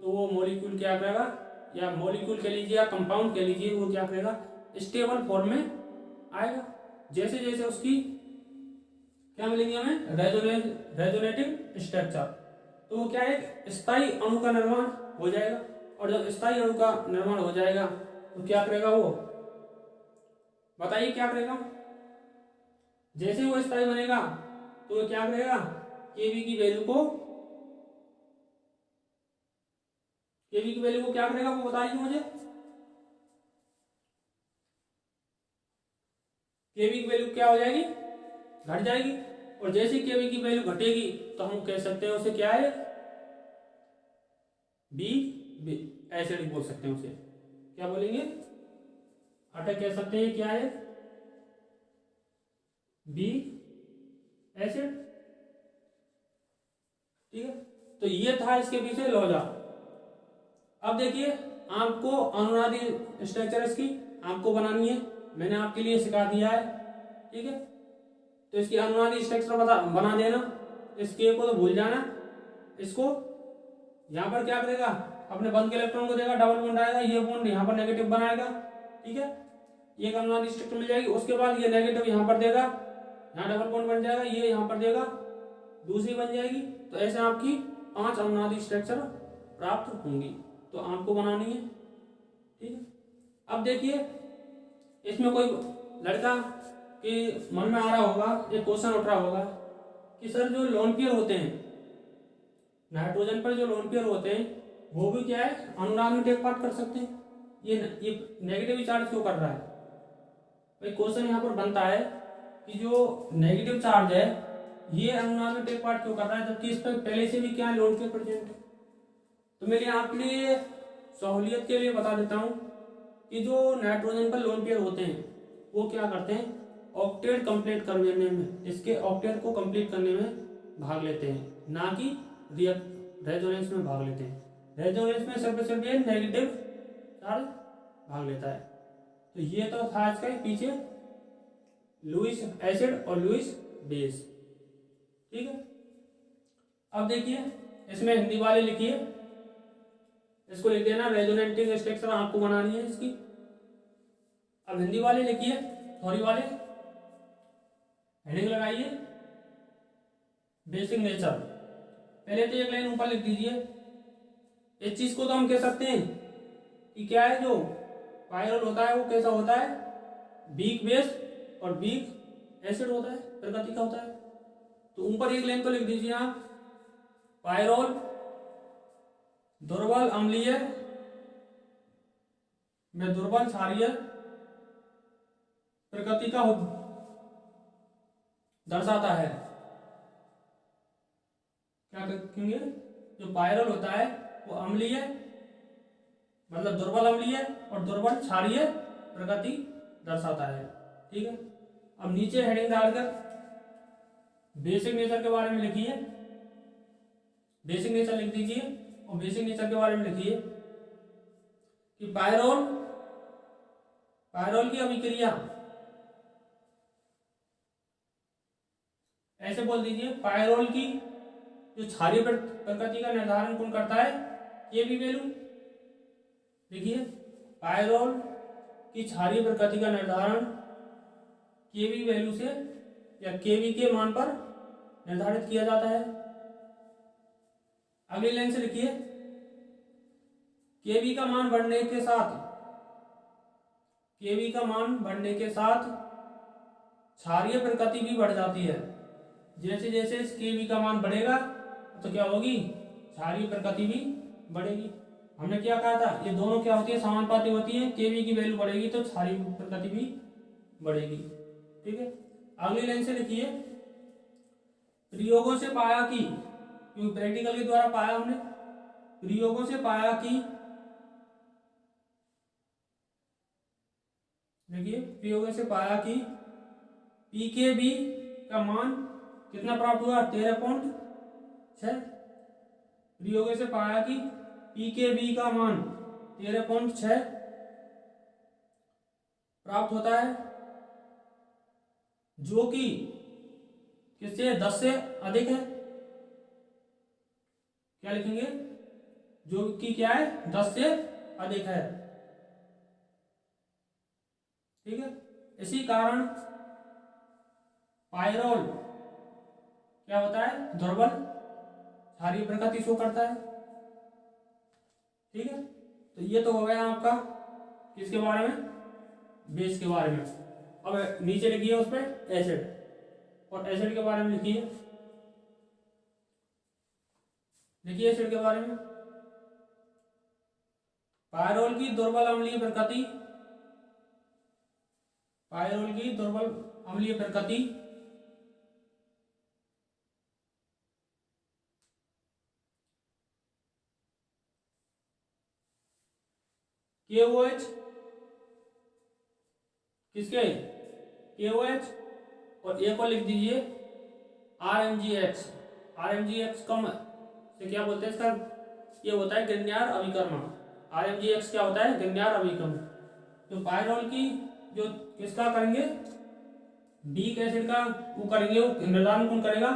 तो वो मॉलिक्यूल क्या करेगा, या मॉलिक्यूल कह लीजिए या कंपाउंड कह लीजिए, वो क्या करेगा, स्टेबल फॉर्म में आएगा। जैसे जैसे उसकी क्या मिलेंगे हमें, रेजोनेटिव स्ट्रक्चर, तो वो क्या है, स्थायी अणु का निर्माण हो जाएगा। और जब स्थायी अणु का निर्माण हो जाएगा तो क्या करेगा वो, बताइए क्या करेगा, जैसे वो स्थायी बनेगा तो वो क्या करेगा, केवी की वैल्यू को, केवी की वैल्यू को क्या करेगा वो बताइए मुझे, केवी की वैल्यू क्या हो जाएगी, घट जाएगी। और जैसे केवी की वैल्यू घटेगी तो हम कह सकते हैं उसे क्या है, बी एसिड बोल सकते हैं उसे, क्या बोलेंगे, अटक कह सकते हैं, क्या है, बी एसिड। ठीक है, तो ये था इसके पीछे लॉजिक। अब देखिए आपको अनुनादी स्ट्रक्चर इसकी आपको बनानी है, मैंने आपके लिए सिखा दिया है। ठीक है, तो इसकी अनुनादी स्ट्रक्चर बना देना, इस के को तो भूल जाना। इसको यहाँ पर क्या करेगा, अपने बंद के इलेक्ट्रॉन को देगा, डबल बॉन्ड आएगा, ये बॉन्ड यहाँ पर नेगेटिव बनाएगा। ठीक है, ये अनुनादी स्ट्रक्चर मिल जाएगी। उसके बाद ये नेगेटिव यहाँ पर देगा, यहाँ डबल बॉन्ड बन जाएगा, ये यहाँ पर देगा, दूसरी बन जाएगी। तो ऐसे आपकी 5 अनुनादी स्ट्रक्चर प्राप्त होंगी, तो आपको बनानी है। ठीक है, अब देखिए इसमें कोई लड़का के मन में आ रहा होगा, एक क्वेश्चन उठ रहा होगा कि सर जो लोन पेयर होते हैं, नाइट्रोजन पर जो लोन पेयर होते हैं वो भी क्या है, अनुनाद में टेक पार्ट कर सकते हैं, ये नेगेटिव चार्ज क्यों कर रहा है। भाई क्वेश्चन यहाँ पर बनता है कि जो नेगेटिव चार्ज है ये अनुनाद में टेक पार्ट क्यों कर रहा है, जबकि इस पर पहले से भी क्या लोन पेयर प्रेजेंट है। तो मेरे आपके लिए सहूलियत के लिए बता देता हूँ कि जो नाइट्रोजन पर लोन पेयर होते हैं वो क्या करते हैं, ऑक्टेट कंप्लीट करने में, इसके ऑक्टेट को कंप्लीट करने में भाग लेते हैं, ना कि रेजोनेंस में भाग लेते हैं। रेजोनेंस में सिर्फ ये नेगेटिव चार्ज भाग लेता है। तो ये तो था आज का पीछे लुईस एसिड और लुईस बेस। ठीक है, अब देखिए इसमें हिंदी वाले लिखिए, इसको लिख देना, रेजोनेटिंग स्ट्रक्चर आपको बनानी है इसकी। अब हिंदी वाले लिखिए, थ्योरी वाले हेडिंग लगाइए, बेसिक नेचर। पहले तो एक लाइन ऊपर लिख दीजिए। इस चीज को तो हम कह सकते हैं कि क्या है, जो पायरोल होता है वो कैसा होता है, वीक बेस और वीक एसिड होता है, प्रकृति का होता है। तो ऊपर एक लाइन तो लिख दीजिए आप, पायरोल दुर्बल अम्लीय में दुर्बल क्षारीय प्रकृति का दर्शाता है। क्या कहेंगे, जो पायरोल होता है वो अम्लीय मतलब दुर्बल अम्लीय और दुर्बल क्षारीय प्रकृति दर्शाता है। ठीक है, अब नीचे हेडिंग डालकर बेसिक नेचर के बारे में लिखिए, बेसिक नेचर लिख दीजिए और बेसिक नेचर के बारे में लिखिए कि पायरोल की अभिक्रिया, ऐसे बोल दीजिए, पायरोल की जो क्षारीय प्रकृति का निर्धारण कौन करता है, केवी वैल्यू। देखिए पायरोल की क्षारीय प्रकृति का निर्धारण केवी वैल्यू से या केवी के मान पर निर्धारित किया जाता है। अगली लाइन से लिखिए, केवी का मान बढ़ने के साथ, केवी का मान बढ़ने के साथ क्षारीय प्रकृति भी बढ़ जाती है। जैसे जैसे इस केवी का मान बढ़ेगा तो क्या होगी, क्षारीय प्रकृति भी बढ़ेगी। हमने क्या कहा था, ये दोनों क्या होती है, समानुपाती होती है। केवी की वैल्यू बढ़ेगी तो क्षारीय प्रकृति भी बढ़ेगी। ठीक है, अगली लाइन से लिखिए, प्रयोगों से पाया कि, क्योंकि प्रैक्टिकल के द्वारा पाया हमने, प्रयोगों से पाया कि, देखिए प्रयोगों से पाया कि पीकेबी का मान कितना प्राप्त हुआ, 13.6। प्रयोगों से पाया कि पीकेबी का मान 13.6 प्राप्त होता है, जो कि किससे, 10 से अधिक है। क्या लिखेंगे, जो कि क्या है, 10 से अधिक है। ठीक है, इसी कारण पायरोल क्या होता है, दुर्बल क्षारीय प्रकृति शो करता है। ठीक है, तो ये तो हो गया आपका किसके बारे में, बेस के बारे में। अब नीचे लिखिए उस पर एसिड, और एसिड के बारे में लिखिए, लिखिए एसिड के बारे में, पायरोल की दुर्बल अम्लीय प्रकृति, पायरोल की दुर्बल अम्लीय प्रकृति KOH, किसके, KOH, और एक और लिख दीजिए RMGX। RMGX कम से क्या बोलते हैं इसका, ये होता है ग्रिग्नार्ड अभिकर्मण। RMGX क्या होता है, ग्रिग्नार्ड अभिकर्मण। तो पायरोल की जो किसका करेंगे, वीक एसिड का वो करेंगे, वो निर्धारण कौन करेगा,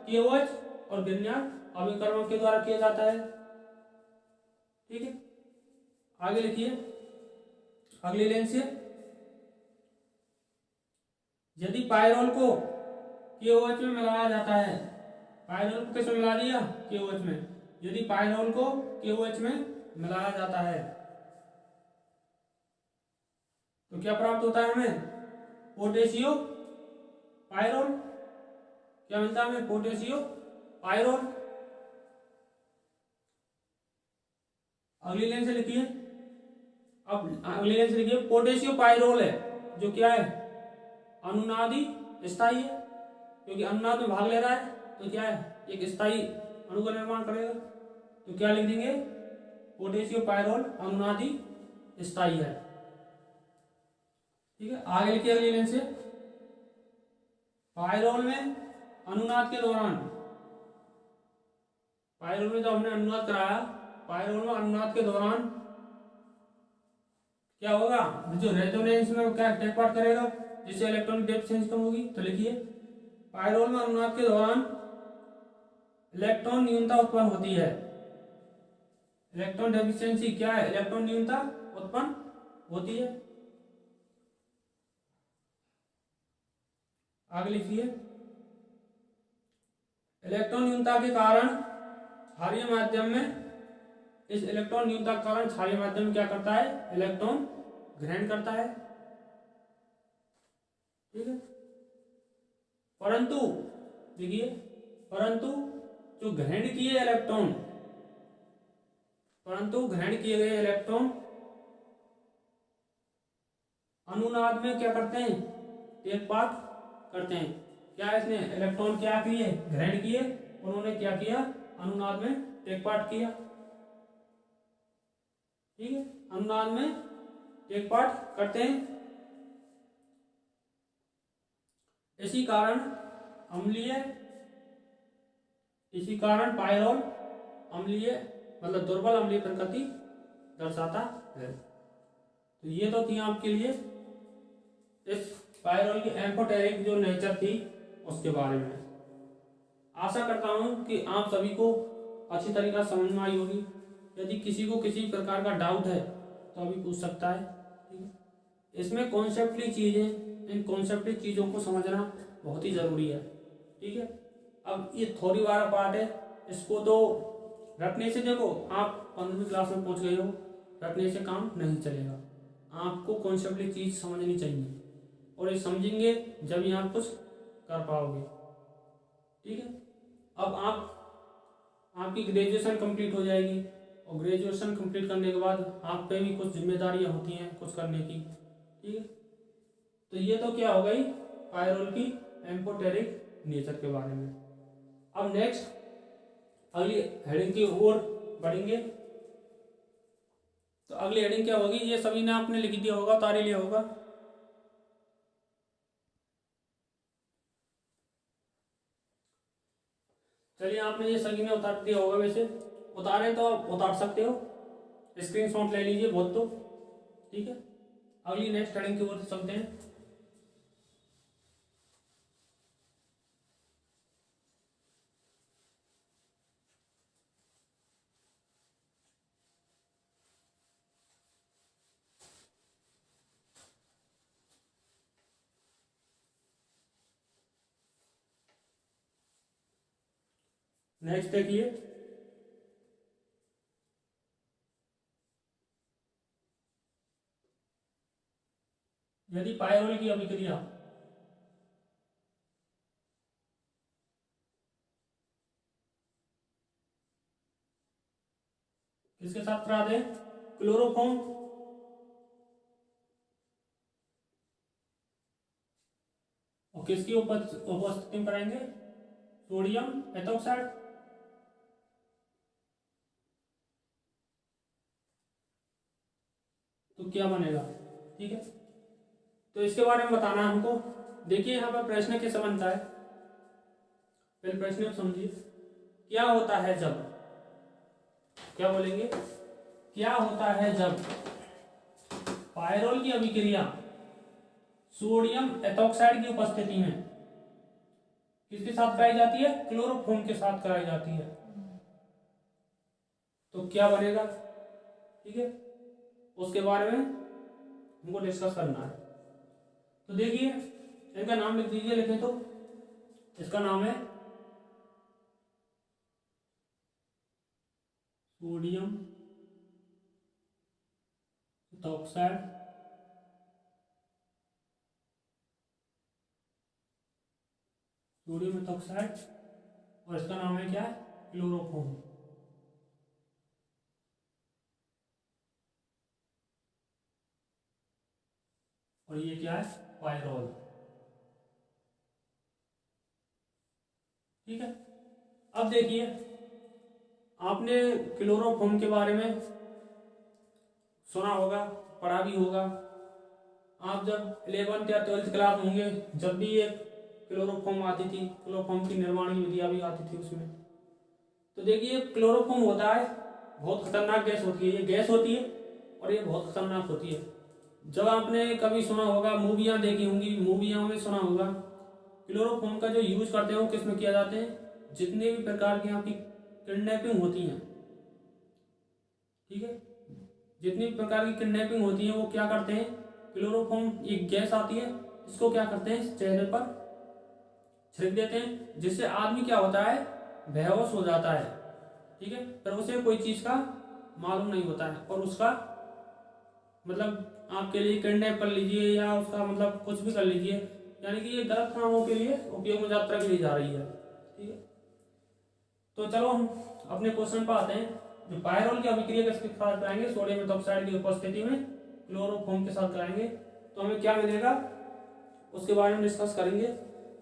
KOH और ग्रिग्नार्ड अभिकर्मण के द्वारा किया जाता है। ठीक है, आगे लिखिए अगली लाइन से, यदि पायरोल को KOH में मिलाया जाता है, पायरोल को किसमें मिला दिया, KOH में, यदि पायरोल को KOH में मिलाया जाता है तो क्या प्राप्त होता है हमें, पोटेशियो पायरोल। क्या मिलता है हमें, पोटेशियो पायरोल। अगली लाइन से लिखिए, अब अगली लाइन से लिखिए, पोटेशियो पायरोल है जो क्या है, अनुनादी स्थायी है, क्योंकि अनुनाद में भाग ले रहा है तो क्या है, एक स्थायी अणु का निर्माण करेगा। तो क्या लिख देंगे, पोटेशियो पायरोल अनुनादी स्थायी है। ठीक है, आगे लिखिए अगली लाइन से, पायरोल में अनुनाद के दौरान, पायरोल में जब हमने अनुनाद कराया, पायरोल में अनुनाद के दौरान क्या होगा, जो रेजोनेंस में क्या टेक पार्ट करेगा, जिससे इलेक्ट्रॉनिक डेप्थ चेंज कम होगी। तो लिखिए, पायरोल में अनुनाद के दौरान इलेक्ट्रॉन न्यूनता उत्पन्न होती है। इलेक्ट्रॉन डेफिशिएंसी क्या है, इलेक्ट्रॉन न्यूनता उत्पन्न होती है। आगे लिखिए, इलेक्ट्रॉन न्यूनता के कारण क्षारीय माध्यम में, इस इलेक्ट्रॉन न्यूनता के कारण क्षारीय माध्यम में क्या करता है, इलेक्ट्रॉन ग्रहण करता है। ठीक है, परंतु देखिए, परंतु जो ग्रहण किए इलेक्ट्रॉन, परंतु ग्रहण किए गए इलेक्ट्रॉन अनुनाद में क्या करते हैं, टेक पार्ट करते हैं। क्या इसने इलेक्ट्रॉन क्या किए, ग्रहण किए, उन्होंने क्या किया, अनुनाद में टेक पार्ट किया। ठीक है, अनुनाद में टेक पार्ट करते हैं। इसी कारण अम्लीय, इसी कारण पायरोल अम्लीय मतलब दुर्बल अम्लीय प्रकृति दर्शाता है। तो ये तो थी आपके लिए इस पायरोल की एम्फोटेरिक जो नेचर थी उसके बारे में। आशा करता हूं कि आप सभी को अच्छी तरीका समझ में आई होगी। यदि किसी को किसी प्रकार का डाउट है तो अभी पूछ सकता है। ठीक है, इसमें कॉन्सेप्टली चीज़ें, इन कॉन्सेप्टली चीज़ों को समझना बहुत ही ज़रूरी है। ठीक है, अब ये थ्योरी वाला पार्ट है, इसको तो रटने से देखो, आप 15वीं क्लास में पहुंच गए हो, रटने से काम नहीं चलेगा। आपको कॉन्सेप्टली चीज़ समझनी चाहिए, और ये समझेंगे जब ही आप कुछ कर पाओगे। ठीक है। अब आपकी ग्रेजुएशन कंप्लीट हो जाएगी, और ग्रेजुएशन कंप्लीट करने के बाद आप पे भी कुछ जिम्मेदारियां होती हैं कुछ करने की। ठीक है। तो ये तो क्या हो गई पायरोल की एम्फोटेरिक नेचर के बारे में। अब नेक्स्ट अगली हेडिंग की ओर बढ़ेंगे। तो अगली हेडिंग क्या होगी, ये सभी ने आपने लिख दिया होगा, उतार लिया होगा। चलिए, आपने ये सभी ने उतार दिया होगा, वैसे उतारे तो आप उतार सकते हो, स्क्रीनशॉट ले लीजिए बहुत तो। ठीक है। अगली नेक्स्ट हेडिंग की ओर चलते हैं। नेक्स्ट देखिए, यदि पायरोल की अभिक्रिया किसके साथ करा दें, क्लोरोफॉर्म और किसकी उपस्थिति में कराएंगे, सोडियम एथोक्साइड। तो क्या बनेगा। ठीक है। तो इसके बारे में बताना है हमको। देखिए यहाँ पर प्रश्न कैसे बनता है, पहले प्रश्न को समझिए। क्या होता है जब, क्या बोलेंगे, क्या होता है जब पायरोल की अभिक्रिया सोडियम एथोक्साइड की उपस्थिति में किसके साथ कराई जाती है, क्लोरोफॉर्म के साथ कराई जाती है, तो क्या बनेगा। ठीक है। उसके बारे में हमको डिस्कस करना है। तो देखिए, इनका नाम लिख दीजिए, लिखे तो इसका नाम है सोडियम एथोक्साइड, सोडियम एथोक्साइड, और इसका नाम है क्या, क्लोरोफॉर्म। और ये क्या है, पायरोल। ठीक है। अब देखिए, आपने क्लोरोफॉर्म के बारे में सुना होगा, पढ़ा भी होगा। आप जब 11th या 12th क्लास में होंगे, जब भी ये क्लोरोफॉर्म आती थी, क्लोरोफॉर्म की निर्माण विधियां भी आती थी उसमें। तो देखिए, क्लोरोफॉर्म होता है, बहुत खतरनाक गैस होती है, ये गैस होती है और ये बहुत खतरनाक होती है। जब आपने कभी सुना होगा, मूवियाँ देखी होंगी, मूवियों में सुना होगा, क्लोरोफॉर्म का जो यूज करते हैं वो किस में किया जाते हैं, जितने भी प्रकार की आपकी किडनैपिंग होती हैं। ठीक है। जितनी प्रकार की किडनैपिंग होती है वो क्या करते हैं, क्लोरोफॉर्म एक गैस आती है, इसको क्या करते हैं, चेहरे पर छिड़क देते हैं, जिससे आदमी क्या होता है, बेहोश हो जाता है। ठीक है। पर उसे कोई चीज का मालूम नहीं होता है, और उसका मतलब आपके लिए किडनैप कर लीजिए या उसका मतलब कुछ भी कर लीजिए, यानी कि ये गलत कामों के लिए उपयोग में यात्रा के लिए जा रही है। ठीक है। तो चलो हम अपने क्वेश्चन पर आते हैं। जो पायरोल की अभिक्रिया किसके साथ कराएंगे, सोडियम एथोक्साइड की उपस्थिति में क्लोरोफॉर्म के साथ कराएंगे, तो हमें क्या मिलेगा उसके बारे में डिस्कस करेंगे।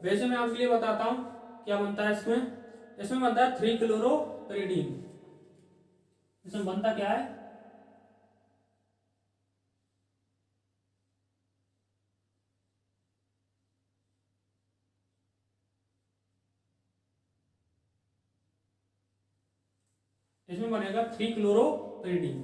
वैसे मैं आपके लिए बताता हूँ क्या बनता है इसमें। इसमें बनता है 3 क्लोरोपेरिडीन। इसमें बनता क्या है, इसमें बनेगा 3 क्लोरोपेरिडीन।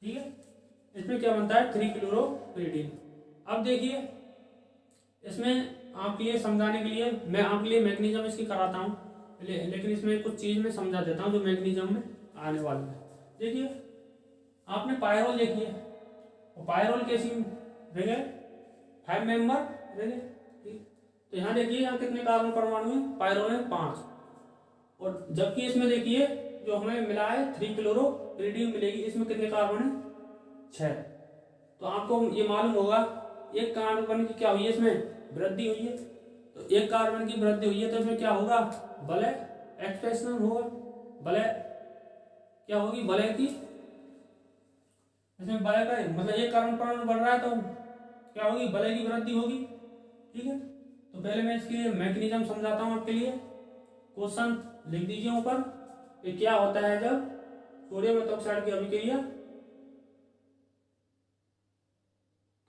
ठीक है। इसमें क्या बनता है, 3 क्लोरोपेरिडीन। अब देखिए, इसमें आपके लिए समझाने के लिए मैं आपके लिए मैग्नीशियम इसकी कराता हूँ, लेकिन इसमें कुछ चीज़ मैं समझा देता हूँ जो मैग्नीशियम में आने वाला है। देखिए, आपने पायरोल देखी है, और पायरोल कैसी रिंग है, 5 मेंबर रिंग है, ठीक। तो यहाँ देखिए यहाँ कितने कार्बन परमाणु हैं, पायरोल में 5, और जबकि इसमें देखिए जो हमें मिला है 3 क्लोरो इरिडियम मिलेगी, इसमें कितने कार्बन है, 6। तो आपको ये मालूम होगा एक कार्बन की क्या हुई है, इसमें वृद्धि हुई है। तो एक कार्बन की वृद्धि हुई है तो इसमें क्या होगा, वलय एक्सपेंशन होगा, वलय क्या होगी, वलय की, इसमें वलय का मतलब एक कार्बन परमाणु बढ़ रहा है तो क्या होगी, वलय की वृद्धि होगी, ठीक है। तो पहले मैं इसके लिए मैकेनिज्म समझाता हूँ आपके लिए। क्वेश्चन लिख दीजिए ऊपर कि क्या होता है जब सोडियम मेथॉक्साइड की अभिक्रिया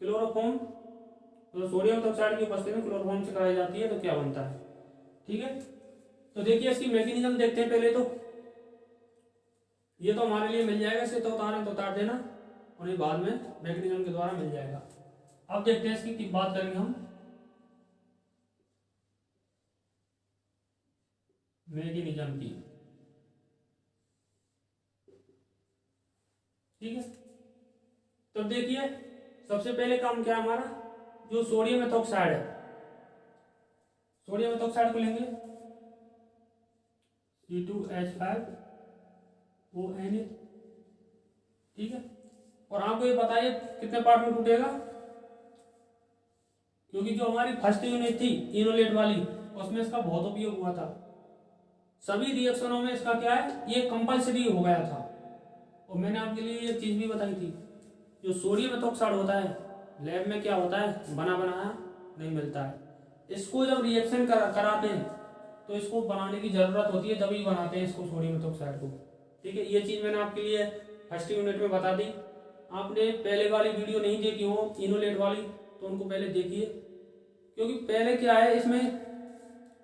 क्लोरोफॉर्म, तो सोडियम मेथॉक्साइड की उपस्थिति में क्लोरोफॉर्म से कराई जाती है तो क्या बनता है, ठीक है। तो देखिए इसकी मैकेनिज्म देखते हैं पहले। तो ये तो हमारे लिए मिल जाएगा, इसे तो उतारें तो उतार देना, और ये बाद में मैकेनिज्म के द्वारा मिल जाएगा। अब देखते हैं इसकी बात करेंगे हम मैकेनिज्म की, ठीक है। तो देखिए सबसे पहले काम क्या है हमारा, जो सोडियम मेथॉक्साइड है, सोडियम मेथॉक्साइड को लेंगे C2H5ONA, ठीक है। और आपको ये बताइए कितने पार्ट में टूटेगा, क्योंकि जो हमारी फर्स्ट यूनिट थी इनोलेट वाली उसमें इसका बहुत उपयोग हुआ था, सभी रिएक्शनों में इसका क्या है, ये कंपलसरी हो गया था। और मैंने आपके लिए एक चीज भी बताई थी, जो सोडियम मेथॉक्साइड होता है लैब में क्या होता है, बना बनाया नहीं मिलता है, इसको जब रिएक्शन कराते हैं तो इसको बनाने की जरूरत होती है, तभी बनाते हैं इसको सोडियम मेथॉक्साइड को, ठीक है। ये चीज मैंने आपके लिए फर्स्ट यूनिट में बता दी। आपने पहले वाली वीडियो नहीं देखी हो इनोलेट वाली तो उनको पहले देखिए, क्योंकि पहले क्या है इसमें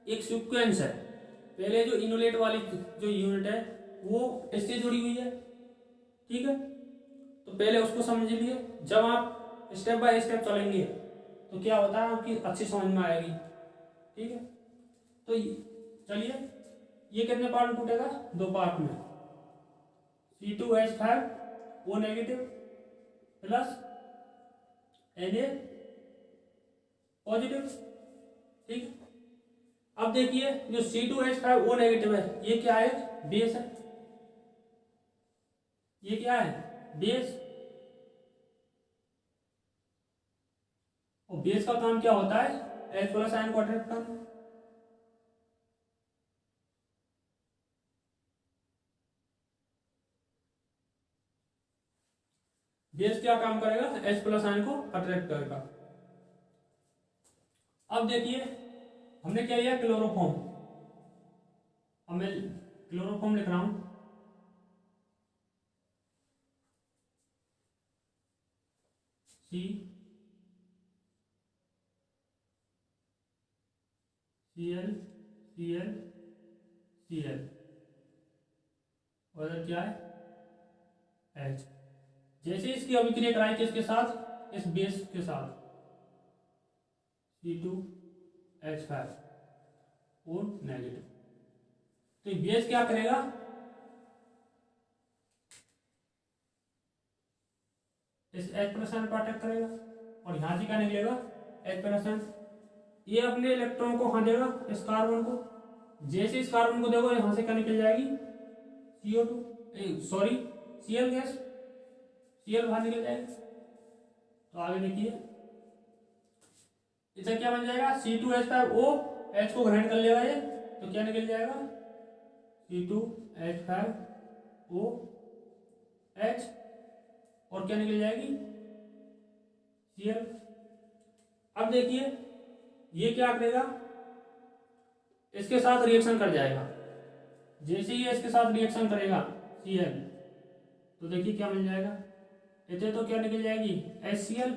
एक सीक्वेंस है, पहले जो इनोलेट वाली जो यूनिट है वो इससे जुड़ी हुई है, ठीक है। तो पहले उसको समझ लिए, जब आप स्टेप बाय स्टेप चलेंगे तो क्या होता है आपकी अच्छी समझ में आएगी, ठीक है। तो चलिए ये कितने पार्ट में टूटेगा, 2 पार्ट में, C2H5O negative plus Na positive, ठीक है। अब देखिए जो C2H5O नेगेटिव है ये क्या है, बेस है, ये क्या है, बेस। और बेस का काम क्या होता है, H+ आयन को अट्रैक्ट करना, बेस क्या काम करेगा, H+ आयन को अट्रैक्ट करेगा। अब देखिए हमने क्या लिया, क्लोरोफॉर्म। अब मैं क्लोरोफॉर्म लिख रहा हूं, CCl और क्या है, H। जैसे इसकी अभिक्रिया कराई किसके साथ, इस बेस के साथ C2H5O नेगेटिव, तो ये बेस क्या करेगा, इस H+ आयन को अटैक करेगा, और यहां से क्या निकलेगा, H+। ये अपने इलेक्ट्रॉन को कहां देगा, इस कार्बन को, जैसे इस कार्बन को देखो यहां से क्या निकल जाएगी, CO2 sorry Cl gas, Cl बाहर निकल जाएगी। तो आगे देखिए इसे क्या बन जाएगा, C2H5O, H को ग्रहण कर लेगा ये, तो क्या निकल जाएगा, C2H5OH, और क्या निकल जाएगी, Cl। अब देखिए ये क्या करेगा, इसके साथ रिएक्शन कर जाएगा, जैसे ही इसके साथ रिएक्शन करेगा Cl, तो देखिए क्या मिल जाएगा, इधर तो क्या निकल जाएगी HCl,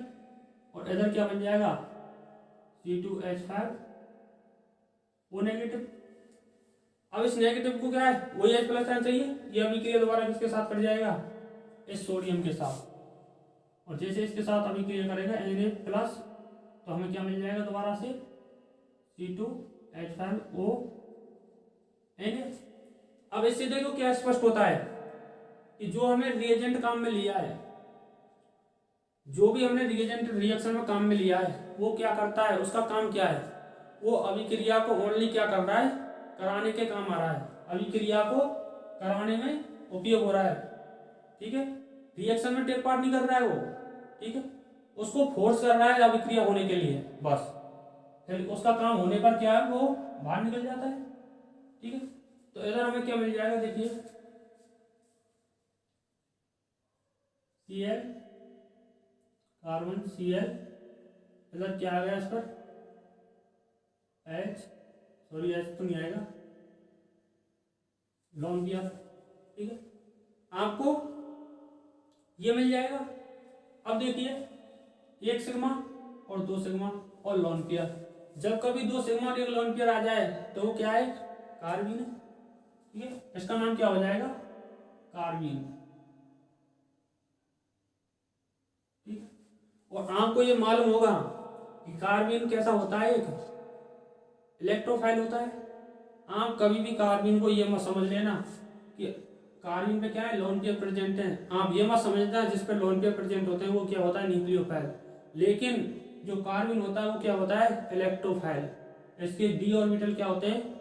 और इधर क्या बन जाएगा C2H5O नेगेटिव। अब इस नेगेटिव को क्या है, वही H+ आयन चाहिए, ये अभिक्रिया दोबारा किसके साथ कर जाएगा, इस सोडियम के साथ, और जैसे इसके साथ अभिक्रिया करेगा Na+, तो हमें क्या मिल जाएगा दोबारा से C2H5ONA। अब इससे देखो क्या स्पष्ट होता है, कि जो हमें रिएजेंट काम में लिया है, जो भी हमने रिएजेंट रिएक्शन में काम में लिया है, वो क्या करता है, उसका काम क्या है, वो अभिक्रिया को ओनली क्या कर रहा है, कराने के काम आ रहा है, अभिक्रिया को कराने में उपयोग हो रहा है। ठीक है, रिएक्शन में टेक पार्ट नहीं कर रहा है वो, ठीक है, उसको फोर्स कर रहा है अभिक्रिया होने के लिए बस, फिर उसका काम होने पर क्या है, वो बाहर निकल जाता है। ठीक है, तो इधर हमें क्या मिल जाएगा, देखिए Cl कार्बन Cl, इधर क्या आ गया इस पर H, सॉरी H तो नहीं आएगा, लॉन पेयर। ठीक है, आपको ये मिल जाएगा। अब देखिए 1 सिग्मा और 2 सिग्मा और लॉन पेयर, जब कभी 2 सिग्मा और 1 लॉन पेयर आ जाए तो वो क्या है, कार्बीन है। ठीक है, इसका नाम क्या हो जाएगा, कार्बीन। ठीक है, और आपको ये मालूम होगा कि कार्बीन कैसा होता है, एक इलेक्ट्रोफाइल होता है। आप कभी भी कार्बीन को ये मत समझ लेना कि कार्बन पे क्या है, लोन पेयर प्रेजेंट है, आप ये मत समझना जिस पे लोन पेयर प्रेजेंट होते हैं वो क्या होता है, न्यूक्लियोफाइल। लेकिन जो कार्बन होता है वो क्या होता है, इलेक्ट्रोफाइल। इसके डी ऑर्बिटल क्या होते हैं,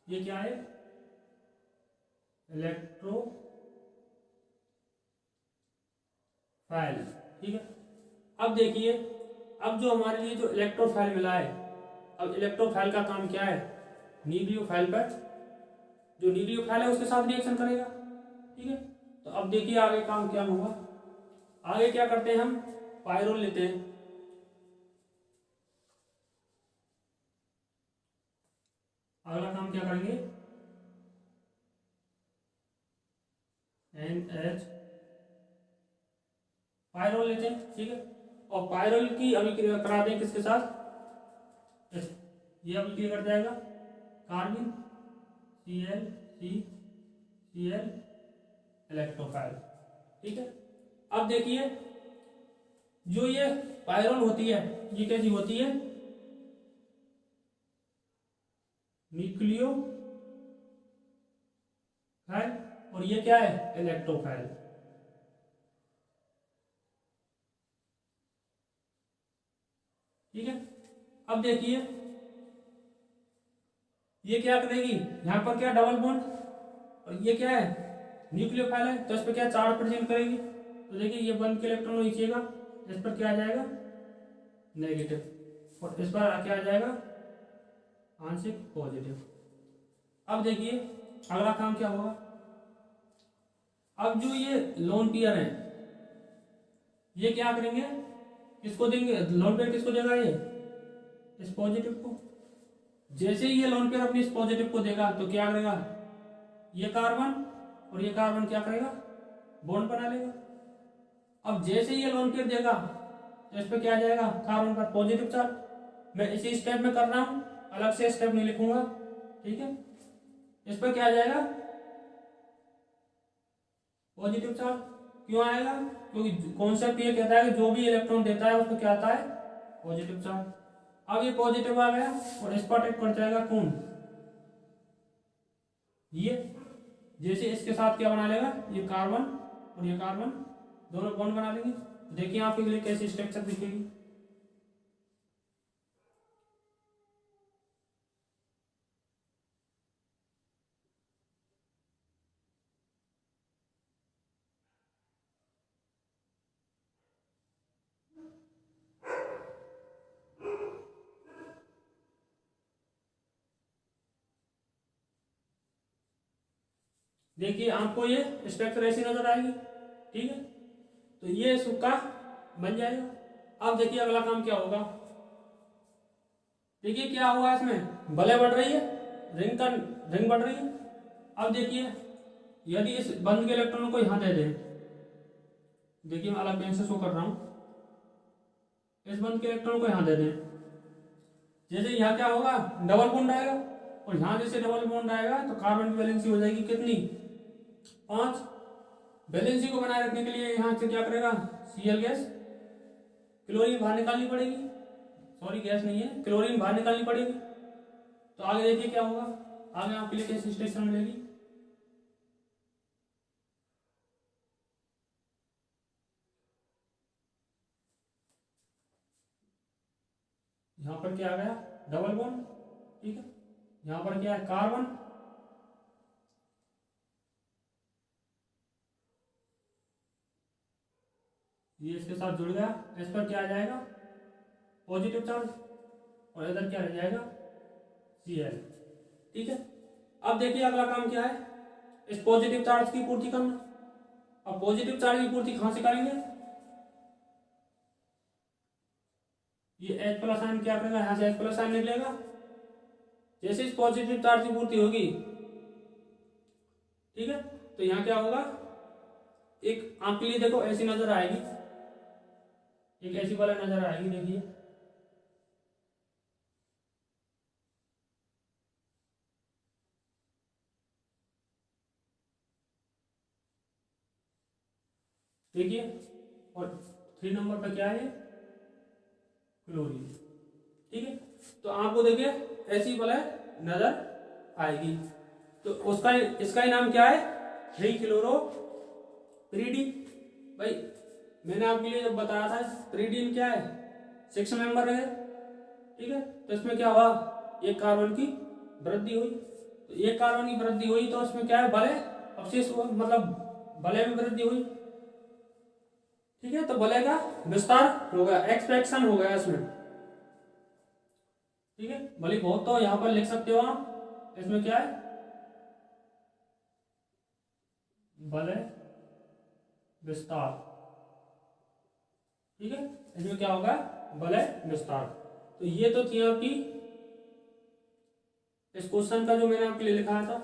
ये क्या है, इलेक्ट्रोफाइल। ठीक है, अब देखिए, अब जो हमारे लिए जो इलेक्ट्रोफाइल मिला है, अब इलेक्ट्रोफाइल का काम क्या है, न्यूक्लियोफाइल पर, जो न्यूक्लियोफाइल है उसके साथ रिएक्शन करेगा। ठीक है, तो अब देखिए आगे काम क्या होगा, आगे क्या करते हैं हम, पायरोल लेते हैं। अगला काम क्या करेंगे, NH पायरोल लेते हैं। ठीक है, और पायरोल की अभिक्रिया करा दें किसके साथ, ये अभिक्रिया कर जाएगा कार्बन Cl इलेक्ट्रोफाइल। ठीक है, अब देखिए जो ये पायरोल होती है ये कैसी होती है, न्यूक्लियोफाइल, और ये क्या है, इलेक्ट्रोफाइल। ठीक है, अब देखिए ये क्या करेगी, यहां पर क्या डबल बॉन्ड, और ये क्या है, न्यूक्लियोफाइल है तो इस पर क्या चार्ज प्रेजेंट करेगी, तो देखिए ये 1 के इलेक्ट्रॉन खींचेगा, इस पर क्या आ जाएगा, नेगेटिव, और इस पर क्या आ जाएगा, आंशिक पॉजिटिव। अब देखिए अगला काम क्या होगा, अब जो ये लोन पेयर है ये क्या करेंगे, किसको देंगे, लोन पेयर किसको देगा, ये इस पॉजिटिव को। जैसे ही ये लोन पेयर अपनी इस पॉजिटिव को देगा तो क्या करेगा, ये कार्बन और ये कार्बन क्या करेगा, बॉन्ड बना लेगा। अब जैसे ही ये लोन पेयर देगा तो इस पर क्या आ जाएगा, कार्बन पर पॉजिटिव चार्ज। मैं इसी स्टेप में कर रहा हूं, अलग से स्टेप नहीं लिखूंगा। ठीक है, इस पर क्या आ जाएगा, पॉजिटिव चार्ज। क्यों आएगा, क्योंकि कॉन्सेप्ट ये कहता है कि जो भी इलेक्ट्रॉन देता है उसको क्या आता है, पॉजिटिव चार्ज। अब ये पॉजिटिव आ गया और इस पर अटैक कर जाएगा कौन, ये, जैसे इसके साथ क्या बना लेगा, ये कार्बन और ये कार्बन दोनों बॉन्ड बना लेंगे। देखिए आपके लिए कैसी स्ट्रक्चर दिखेगी। देखिए आपको ये स्ट्रक्चर ऐसी नजर आएगी। ठीक है, तो ये सुक्का बन जाएगा। अब देखिए अगला काम क्या होगा, देखिए क्या हुआ, इसमें बले बढ़ रही है, रिंग बढ़ रही है। अब देखिए यदि इस बंद के इलेक्ट्रॉन को यहां दे दें, देखिए मैं अलग पेन से शो कर रहा हूं, इस बंद के इलेक्ट्रॉन को यहां दे दें, जैसे यहाँ क्या होगा, डबल बॉन्ड आएगा, और यहां जैसे डबल बॉन्ड आएगा तो कार्बन की वैलेंसी हो जाएगी कितनी, 5। वैलेंसी को बनाए रखने के लिए यहाँ से क्या करेगा, Cl गैस, क्लोरीन बाहर निकालनी पड़ेगी, सॉरी गैस नहीं है, क्लोरीन बाहर निकालनी पड़ेगी। तो आगे देखिए क्या होगा, आगे आपके लिए कैसी स्टेशन मिलेगी, यहाँ पर क्या आ गया, डबल बॉन्ड, ठीक है। यहाँ पर क्या है, कार्बन, ये इसके साथ जुड़ गया, इस पर क्या आ जाएगा, पॉजिटिव चार्ज, और इधर क्या रह जाएगा, Cl, ठीक है। अब देखिए अगला काम क्या है, इस पॉजिटिव चार्ज की पूर्ति करना। अब पॉजिटिव चार्ज की पूर्ति कहां से करेंगे, ये H प्लस आयन क्या करेगा, यहाँ से H प्लस आयन निकलेगा। जैसे इस पॉजिटिव चार्ज की पूर्ति होगी, ठीक है, तो यहाँ क्या होगा, एक आपके लिए देखो ऐसी नजर आएगी, एक ऐसी वाला नजर आएगी, देखिए देखिए, और 3 नंबर पर क्या है, क्लोरीन, ठीक है। तो आपको देखिए ऐसी वाला नजर आएगी, तो उसका इसका ही नाम क्या है, 3 क्लोरोपिरीडीन। भाई मैंने आपके लिए जब बताया था पिरीडीन क्या है, 6 मेंबर है, ठीक है। तो इसमें क्या हुआ, एक कार्बन की वृद्धि हुई, तो एक कार्बन की वृद्धि हुई तो इसमें क्या है, वलय अवशेष हुआ, मतलब वलय में वृद्धि हुई, ठीक है। तो वलय का विस्तार हो गया, एक्सपेंशन हो गया इसमें, ठीक है। भले बहुत तो यहाँ पर लिख सकते हो आप, इसमें क्या है, वलय विस्तार, ठीक है। इसमें क्या होगा, वलय विस्तार। तो ये तो थी आपकी इस क्वेश्चन का जो मैंने आपके लिए लिखा था,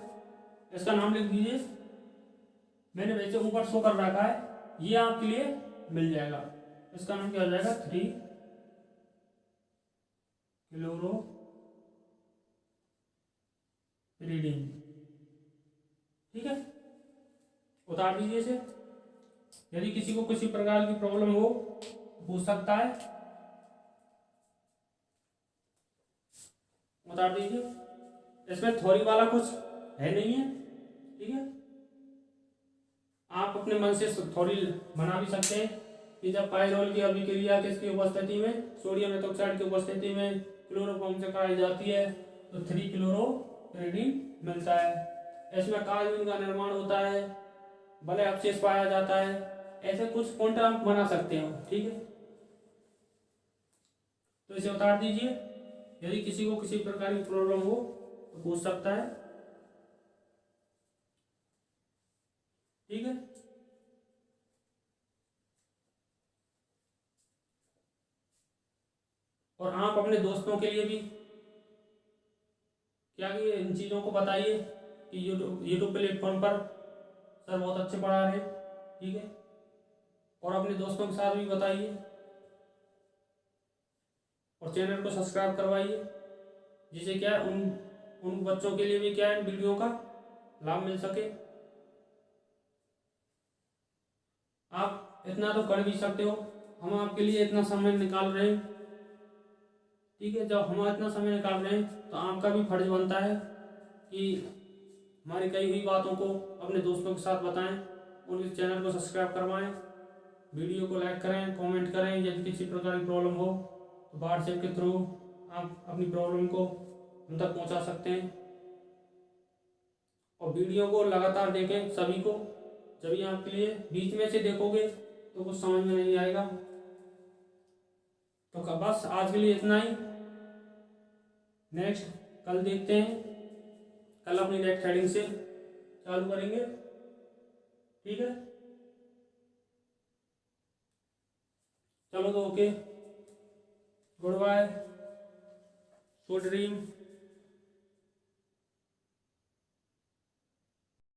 इसका नाम लिख दीजिए, मैंने वैसे ऊपर शो कर रखा है, ये आपके लिए मिल जाएगा। इसका नाम क्या हो जाएगा, 3 क्लोरोपिरीडीन, ठीक है। उतार दीजिए इसे, यदि किसी को किसी प्रकार की प्रॉब्लम हो पूछ सकता है, उतार दीजिए। इसमें थ्योरी वाला कुछ है नहीं है, ठीक है। आप अपने मन से थ्योरी बना भी सकते हैं कि जब पाइरोल की अभिक्रिया किसकी उपस्थिति में, सोडियम एथोक्साइड की उपस्थिति में क्लोरोफॉर्म से कराई जाती है तो 3 क्लोरोपिरीडीन मिलता है। इसमें कार्बन का निर्माण होता है, वलय अवशेष पाया जाता है, ऐसे कुछ पॉइंट आप बना सकते हो, ठीक है। तो इसे उतार दीजिए, यदि किसी को किसी प्रकार की प्रॉब्लम हो तो पूछ सकता है, ठीक है। और आप अपने दोस्तों के लिए भी क्या कि इन चीज़ों को बताइए कि यूट्यूब प्लेटफॉर्म पर सर बहुत अच्छे पढ़ा रहे, ठीक है। और अपने दोस्तों के साथ भी बताइए, और चैनल को सब्सक्राइब करवाइए, जिससे क्या है उन बच्चों के लिए भी क्या है वीडियो का लाभ मिल सके। आप इतना तो कर भी सकते हो, हम आपके लिए इतना समय निकाल रहे हैं, ठीक है। जब हम इतना समय निकाल रहे हैं तो आपका भी फर्ज बनता है कि हमारी कही हुई बातों को अपने दोस्तों के साथ बताएं, उनके चैनल को सब्सक्राइब करवाएं, वीडियो को लाइक करें, कमेंट करें। यदि किसी प्रकार की प्रॉब्लम हो तो व्हाट्सएप के थ्रू आप अपनी प्रॉब्लम को हम तक पहुंचा सकते हैं। और वीडियो को लगातार देखें सभी को, जब ये आपके लिए बीच में से देखोगे तो कुछ समझ में नहीं आएगा। तो बस आज के लिए इतना ही, नेक्स्ट कल देखते हैं, कल अपनी नेक्स्ट हेडिंग से चालू करेंगे, ठीक है। चलो तो okay, goodbye, good dream.